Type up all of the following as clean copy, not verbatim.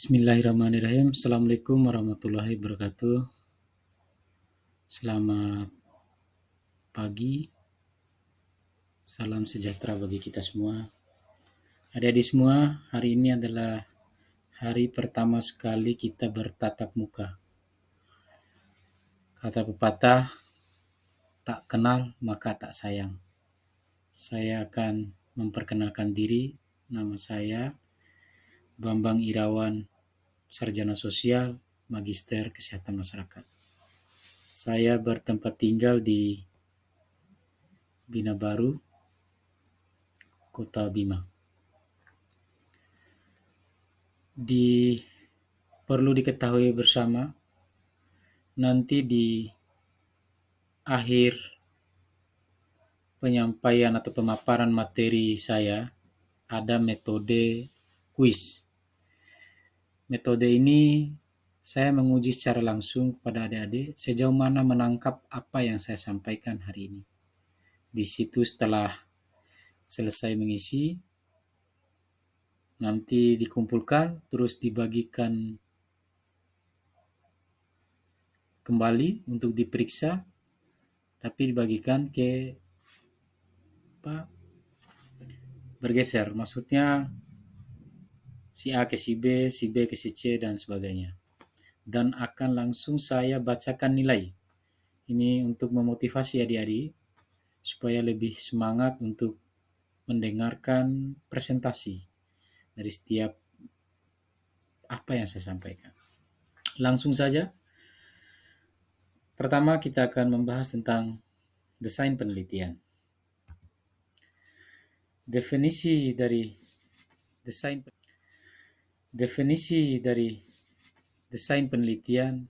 Bismillahirrahmanirrahim. Assalamualaikum warahmatullahi wabarakatuh. Selamat pagi, salam sejahtera bagi kita semua. Adik-adik semua, hari ini adalah hari pertama sekali kita bertatap muka. Kata pepatah, tak kenal maka tak sayang. Saya akan memperkenalkan diri. Nama saya Bambang Irawan, Sarjana Sosial, Magister Kesehatan Masyarakat. Saya bertempat tinggal di Bina Baru, Kota Bima. Perlu diketahui bersama, nanti di akhir penyampaian atau pemaparan materi saya ada metode kuis. Metode ini saya menguji secara langsung kepada adik-adik sejauh mana menangkap apa yang saya sampaikan hari ini. Di situ setelah selesai mengisi, nanti dikumpulkan terus dibagikan kembali untuk diperiksa, tapi dibagikan ke bergeser, maksudnya si A ke si B, si B ke si C, dan sebagainya. Dan akan langsung saya bacakan nilai. Ini untuk memotivasi adik-adik supaya lebih semangat untuk mendengarkan presentasi dari setiap apa yang saya sampaikan. Langsung saja. Pertama kita akan membahas tentang desain penelitian. Definisi dari desain penelitian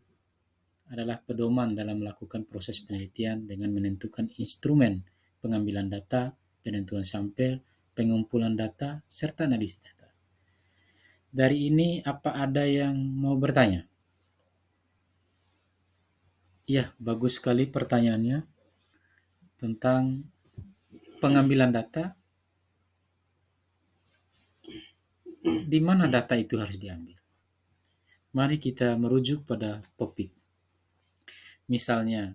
adalah pedoman dalam melakukan proses penelitian dengan menentukan instrumen pengambilan data, penentuan sampel, pengumpulan data, serta analisis data. Dari ini apa ada yang mau bertanya? Ya, bagus sekali pertanyaannya tentang pengambilan data. Di mana data itu harus diambil? Mari kita merujuk pada topik. Misalnya,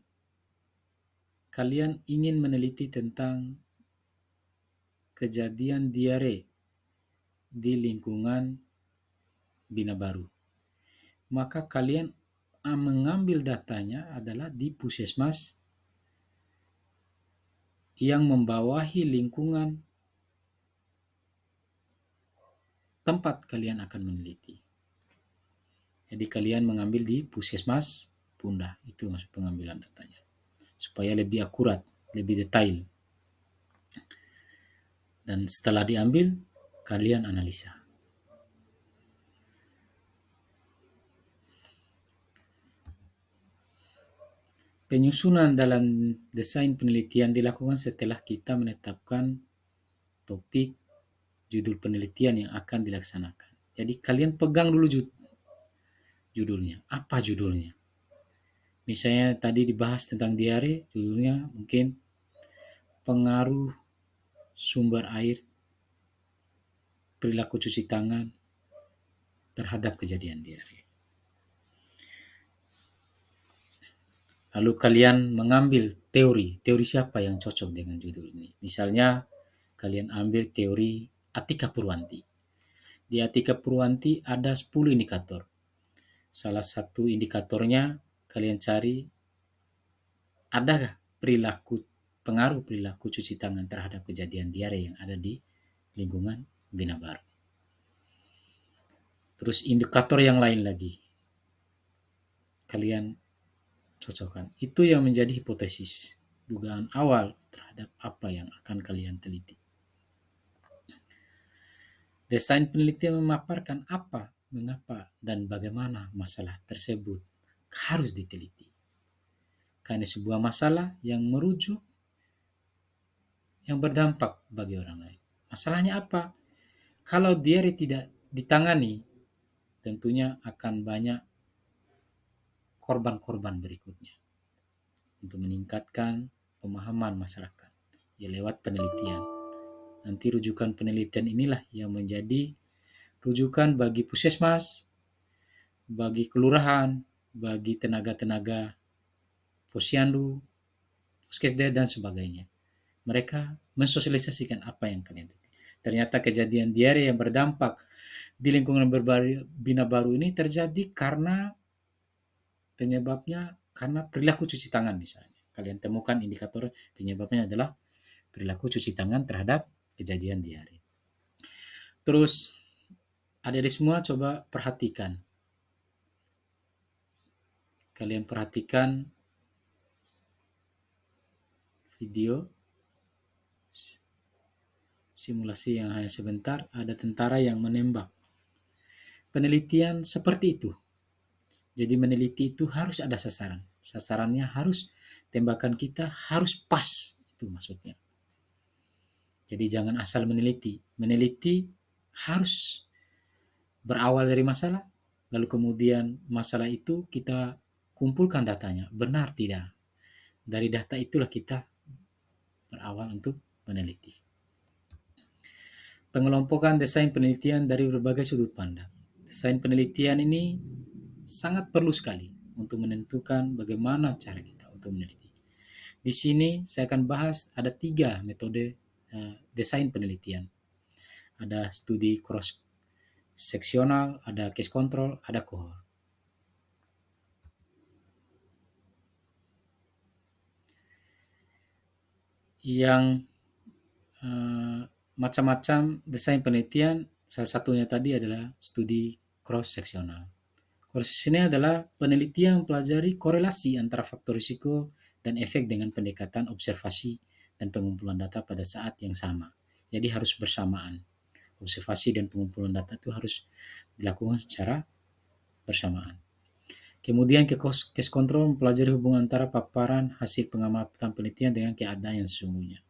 kalian ingin meneliti tentang kejadian diare di lingkungan Bina Baru. Maka kalian mengambil datanya adalah di puskesmas yang membawahi lingkungan tempat kalian akan meneliti. Jadi kalian mengambil di puskesmas Bunda, itu maksud pengambilan datanya. Supaya lebih akurat, lebih detail. Dan setelah diambil, kalian analisa. Penyusunan dalam desain penelitian dilakukan setelah kita menetapkan topik, judul penelitian yang akan dilaksanakan. Jadi kalian pegang dulu judulnya. Apa judulnya? Misalnya tadi dibahas tentang diare, judulnya mungkin pengaruh sumber air, perilaku cuci tangan terhadap kejadian diare. Lalu kalian mengambil teori siapa yang cocok dengan judul ini. Misalnya kalian ambil teori Atika Purwanti. Di Atika Purwanti ada 10 indikator. Salah satu indikatornya kalian cari adakah pengaruh perilaku cuci tangan terhadap kejadian diare yang ada di lingkungan Bina Baru. Terus indikator yang lain lagi kalian cocokkan. Itu yang menjadi hipotesis, dugaan awal terhadap apa yang akan kalian teliti. Desain penelitian memaparkan apa, mengapa, dan bagaimana masalah tersebut harus diteliti. Karena sebuah masalah yang merujuk, yang berdampak bagi orang lain. Masalahnya apa? Kalau diare tidak ditangani, tentunya akan banyak korban-korban berikutnya. Untuk meningkatkan pemahaman masyarakat, ya lewat penelitian. Nanti rujukan penelitian inilah yang menjadi rujukan bagi puskesmas, bagi kelurahan, bagi tenaga-tenaga posyandu, puskesdes, dan sebagainya. Mereka mensosialisasikan apa yang kalian terjadi. Ternyata kejadian diare yang berdampak di lingkungan Bina Baru ini terjadi karena penyebabnya karena perilaku cuci tangan misalnya. Kalian temukan indikator penyebabnya adalah perilaku cuci tangan terhadap kejadian diare. Terus adik-adik semua coba perhatikan. Kalian perhatikan video simulasi yang hanya sebentar, ada tentara yang menembak. Penelitian seperti itu. Jadi meneliti itu harus ada sasaran. Sasarannya harus, tembakan kita harus pas. Itu maksudnya. Jadi jangan asal meneliti. Meneliti harus berawal dari masalah, lalu kemudian masalah itu kita kumpulkan datanya. Benar tidak? Dari data itulah kita berawal untuk meneliti. Pengelompokan desain penelitian dari berbagai sudut pandang. Desain penelitian ini sangat perlu sekali untuk menentukan bagaimana cara kita untuk meneliti. Di sini saya akan bahas ada 3 metode desain penelitian. Ada studi cross seksional, ada case control, ada cohort. Yang macam-macam desain penelitian, salah satunya tadi adalah studi cross seksional. Cross seksional adalah penelitian mempelajari korelasi antara faktor risiko dan efek dengan pendekatan observasi dan pengumpulan data pada saat yang sama. Jadi harus bersamaan. Observasi dan pengumpulan data itu harus dilakukan secara bersamaan. Kemudian case control mempelajari hubungan antara paparan hasil pengamatan penelitian dengan keadaan yang sesungguhnya.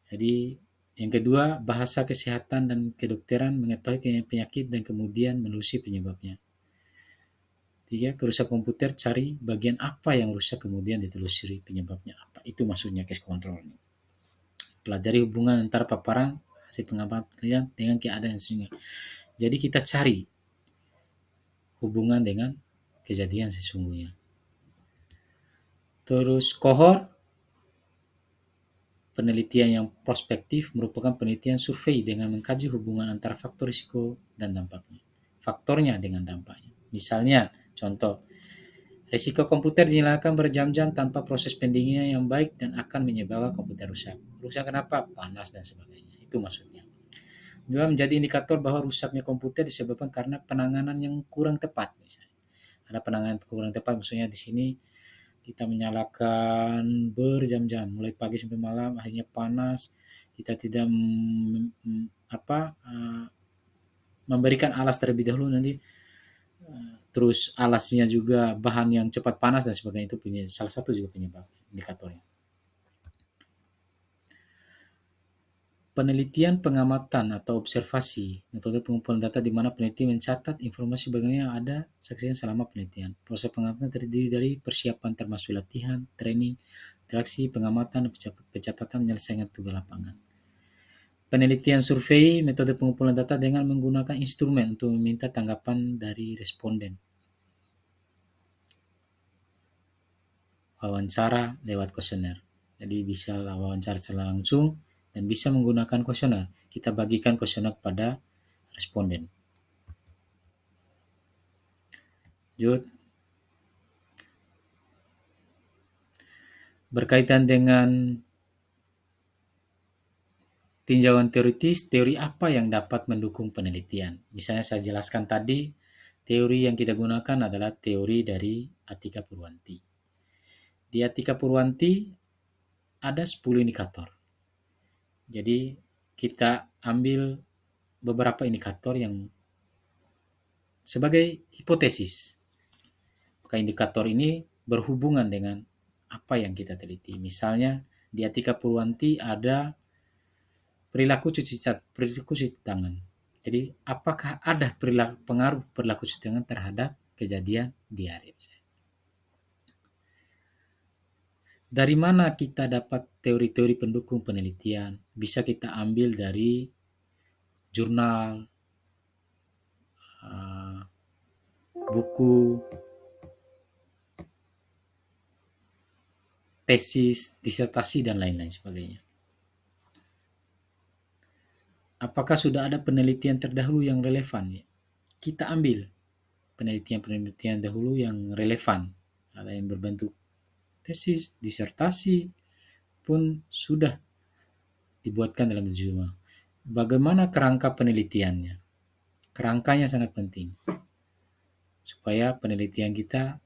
Jadi yang kedua, bahasa kesehatan dan kedokteran, mengetahui penyakit dan kemudian menelusuri penyebabnya. 3, kerusakan komputer, cari bagian apa yang rusak kemudian ditelusuri penyebabnya apa. Itu maksudnya case control. Pelajari hubungan antara paparan hasil pengamatan penelitian dengan keadaan yang sesungguhnya. Jadi kita cari hubungan dengan kejadian sesungguhnya. Terus cohort, penelitian yang prospektif, merupakan penelitian survei dengan mengkaji hubungan antara faktor risiko dan dampaknya. Faktornya dengan dampaknya. Misalnya, contoh, risiko komputer dinyalakan berjam-jam tanpa proses pendinginan yang baik dan akan menyebabkan komputer rusak. Rusak kenapa? Panas dan sebagainya. Itu maksudnya. Juga menjadi indikator bahwa rusaknya komputer disebabkan karena penanganan yang kurang tepat. Misalnya, ada penanganan kurang tepat, maksudnya di sini kita menyalakan berjam-jam, mulai pagi sampai malam, akhirnya panas. Kita tidak memberikan alas terlebih dahulu, nanti terus alasnya juga bahan yang cepat panas dan sebagainya, itu punya salah satu juga penyebab indikatornya. Penelitian pengamatan atau observasi, metode pengumpulan data di mana peneliti mencatat informasi bagaimana yang ada saksikan selama penelitian. Proses pengamatan terdiri dari persiapan termasuk latihan, training, interaksi, pengamatan, dan pencatatan menyelesaikan tugas lapangan. Penelitian survei, metode pengumpulan data dengan menggunakan instrumen untuk meminta tanggapan dari responden. Wawancara lewat kuesioner. Jadi bisa wawancara secara langsung dan bisa menggunakan kuesioner. Kita bagikan kuesioner kepada responden. Lanjut. Berkaitan dengan tinjauan teoritis, teori apa yang dapat mendukung penelitian? Misalnya saya jelaskan tadi, teori yang kita gunakan adalah teori dari Attika Purwanti. Di Attika Purwanti ada 10 indikator. Jadi kita ambil beberapa indikator yang sebagai hipotesis. Maka indikator ini berhubungan dengan apa yang kita teliti. Misalnya di Attika Purwanti ada perilaku cuci tangan. Jadi apakah ada pengaruh perilaku cuci tangan terhadap kejadian diare? Dari mana kita dapat teori-teori pendukung penelitian? Bisa kita ambil dari jurnal, buku, tesis, disertasi, dan lain-lain sebagainya. Apakah sudah ada penelitian terdahulu yang relevan? Kita ambil penelitian-penelitian dahulu yang relevan. Ada yang berbentuk tesis, disertasi pun sudah dibuatkan dalam jurnal. Bagaimana kerangka penelitiannya? Kerangkanya sangat penting supaya penelitian kita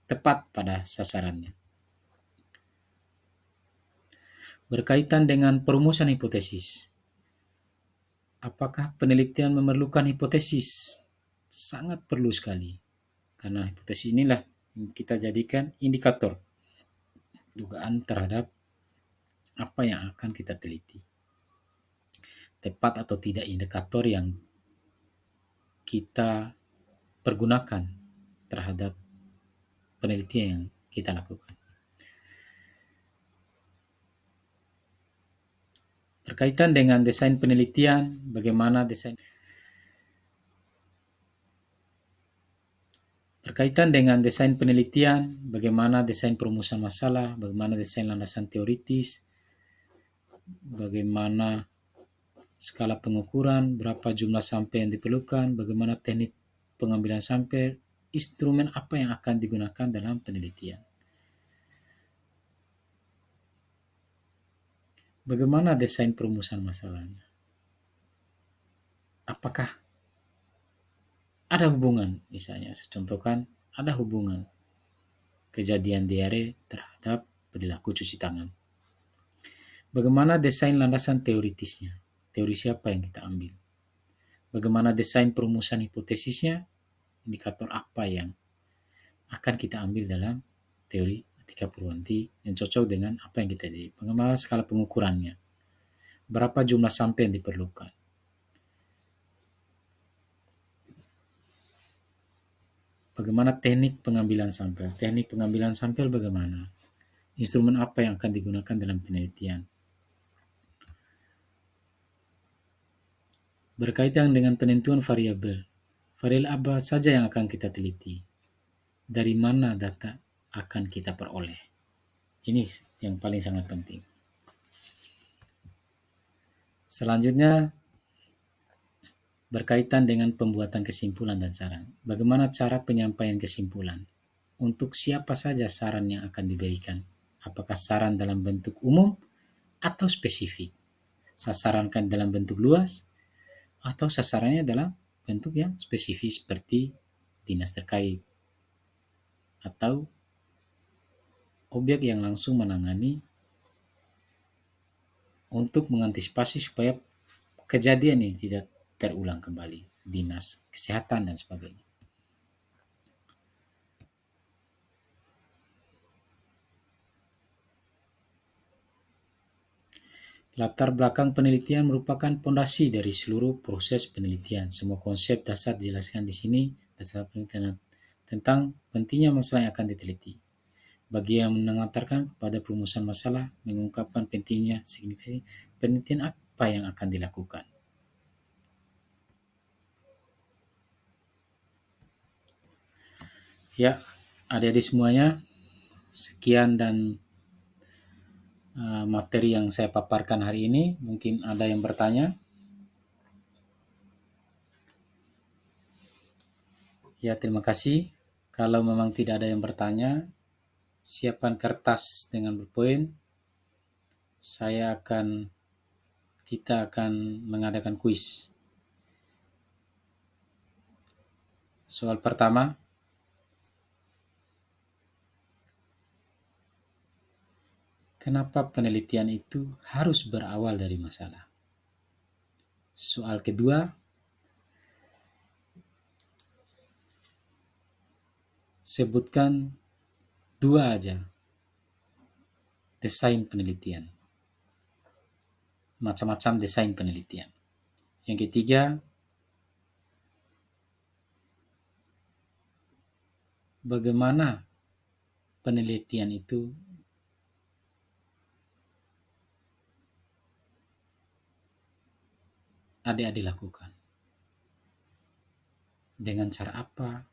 tepat pada sasarannya. Berkaitan dengan perumusan hipotesis. Apakah penelitian memerlukan hipotesis? Sangat perlu sekali. Karena hipotesis inilah yang kita jadikan indikator dugaan terhadap apa yang akan kita teliti. Tepat atau tidak indikator yang kita pergunakan terhadap penelitian yang kita lakukan. Berkaitan dengan desain penelitian, bagaimana desain perumusan masalah, bagaimana desain landasan teoritis, bagaimana skala pengukuran, berapa jumlah sampel yang diperlukan, bagaimana teknik pengambilan sampel, instrumen apa yang akan digunakan dalam penelitian. Bagaimana desain perumusan masalahnya? Apakah ada hubungan, misalnya, saya contohkan, ada hubungan kejadian diare terhadap perilaku cuci tangan. Bagaimana desain landasan teoritisnya? Teori siapa yang kita ambil? Bagaimana desain perumusan hipotesisnya? Indikator apa yang akan kita ambil dalam teori etika Purwanti yang cocok dengan apa yang kita di. Bagaimana skala pengukurannya? Berapa jumlah sampel yang diperlukan? Bagaimana teknik pengambilan sampel? Teknik pengambilan sampel bagaimana? Instrumen apa yang akan digunakan dalam penelitian? Berkaitan dengan penentuan variabel. Variabel apa saja yang akan kita teliti? Dari mana data akan kita peroleh? Ini yang paling sangat penting. Selanjutnya, berkaitan dengan pembuatan kesimpulan dan saran. Bagaimana cara penyampaian kesimpulan? Untuk siapa saja saran yang akan diberikan? Apakah saran dalam bentuk umum atau spesifik? Sasarankan dalam bentuk luas atau sasarannya dalam bentuk yang spesifik seperti dinas terkait atau objek yang langsung menangani untuk mengantisipasi supaya kejadian ini tidak terulang kembali, dinas kesehatan dan sebagainya. Latar belakang penelitian merupakan pondasi dari seluruh proses penelitian. Semua konsep dasar dijelaskan di sini dasar penelitian tentang pentingnya masalah yang akan diteliti. Bagi yang mengantarkan kepada perumusan masalah, mengungkapkan pentingnya signifikasi penelitian apa yang akan dilakukan. Ya, adik-adik semuanya, sekian dan materi yang saya paparkan hari ini. Mungkin ada yang bertanya. Ya, terima kasih. Kalau memang tidak ada yang bertanya, siapkan kertas dengan berpoin. Kita akan mengadakan kuis. Soal pertama, kenapa penelitian itu harus berawal dari masalah? Soal kedua, sebutkan 2 aja desain penelitian. Macam-macam desain penelitian. Yang ketiga, bagaimana penelitian itu adik-adik lakukan? Dengan cara apa?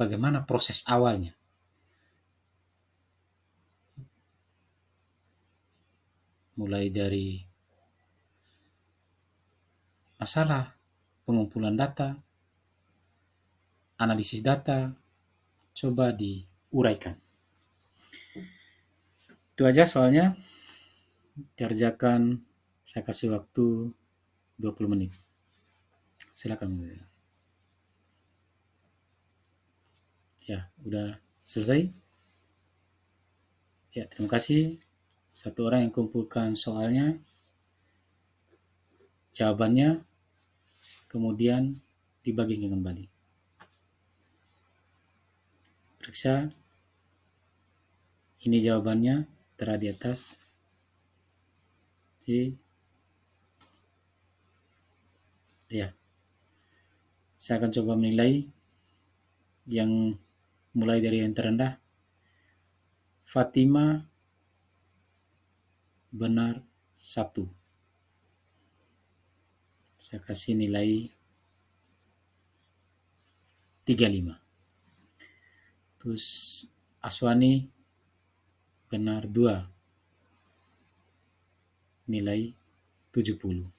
bagaimana proses awalnya. Mulai dari masalah pengumpulan data, analisis data, coba diuraikan. Itu aja soalnya, kerjakan, saya kasih waktu 20 menit. Silakan. Ya, udah selesai? Ya, terima kasih. Satu orang yang kumpulkan soalnya, jawabannya, kemudian dibagikan kembali. Periksa, ini jawabannya, terah di atas. Jadi, ya, saya akan coba menilai yang mulai dari yang terendah. Fatima benar 1. Saya kasih nilai 35. Terus Aswani benar 2, nilai 70.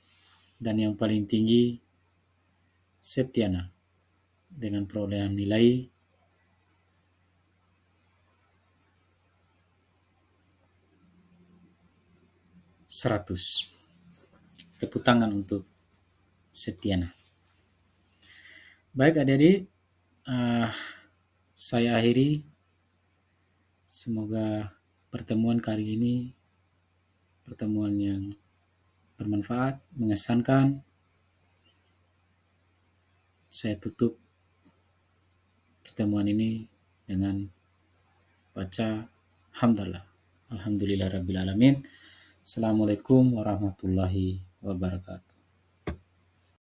Dan yang paling tinggi Septiana dengan perolehan nilai 100. Tepuk tangan untuk Septiana. Baik adik-adik, saya akhiri. Semoga pertemuan kali ini pertemuan yang bermanfaat, mengesankan. Saya tutup pertemuan ini dengan baca hamdalah. Alhamdulillahirabbil alamin. Assalamualaikum warahmatullahi wabarakatuh.